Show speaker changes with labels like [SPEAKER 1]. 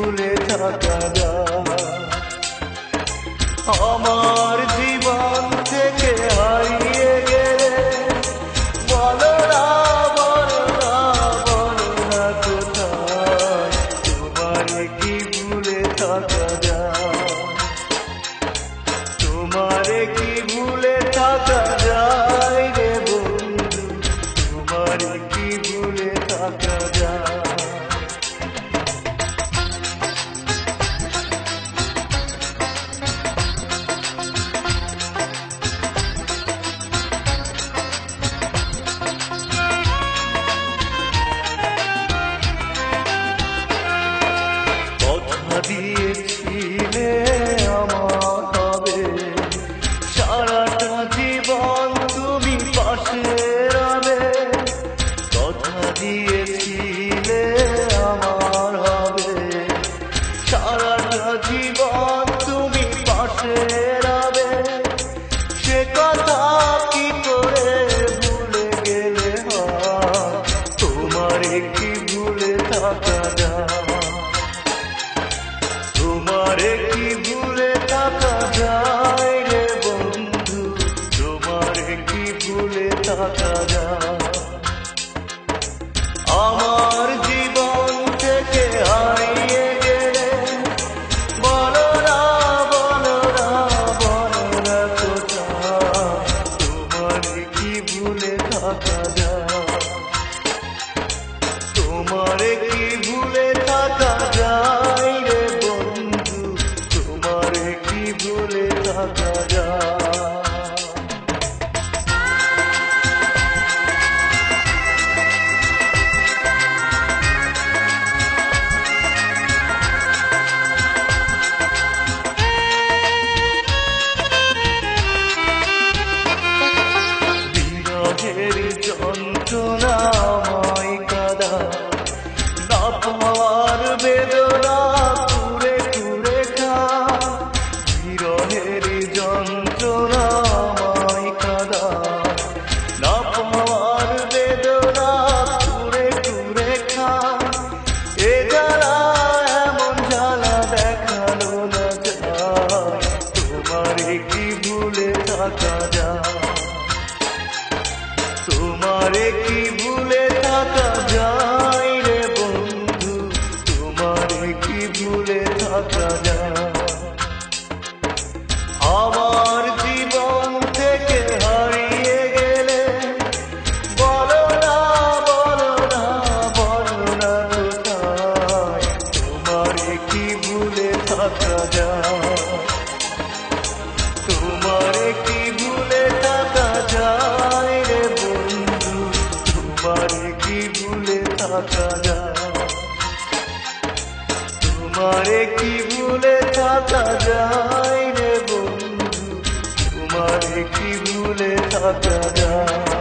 [SPEAKER 1] ভুলে থাকা যায়? আমার জীবন থেকে হারিয়ে গেলে বলো না, বলো না, বলো না কোথায় তোমারে কি ভুলে থাকা যায়? তোমারে কি ভুলে থাকা যায় রে বন্ধু, তোমারে কি ভুলে থাকা যায়? কথা দিয়েছিলে আমার হবে, সারাটা জীবন তুমি পাশে রবে। কথা দিয়েছিলে আমার হবে, সারাটা জীবন তুমি পাশে রবে। সে কথা কি করে ভুলে গেলে হয়? তোমারে কি ভুলে থাকা যায়? তোমারে কি ভুলে থাকা যায় রে বন্ধু, তোমারে কি ভুলে থাকা যায়? আমার জীবন থেকে হারিয়ে গেলে বলো না, বলো না, বলো না কোথায় তোমারে কি ভুলে থাকা যায়? তোমারে কি ভুলে থাকা যায় রে বন্ধু, তোমারে কি ভুলে থাকা যায়? বিরহের যন্ত্রণাময় কাদা, না পাওয়ার বেদনা কুরে কুরে খা। বিরহের যন্ত্রণাময় কাদা, না পাওয়ার বেদনা কুরে কুরে খা। এ জ্বালা এমন জ্বালা দেখানো না যায়, তোমারে কি ভুলে থাকা যায়? তোমারে কি ভুলে থাকা যায় রে বন্ধু, তোমারে কি ভুলে থাকা যায়? আমার জীবন থেকে হারিয়ে গেলে বলো না, বলো না, বলো না কোথায় তোমারে কি ভুলে থাকা যায়? তোমারে কি ভুলে থাকা যায় রে বন্ধু, তোমারে কি ভুলে থাকা যায়? তোমারে কি ভুলে থাকা যায় রে বন্ধু, তোমারে কি ভুলে থাকা যায়?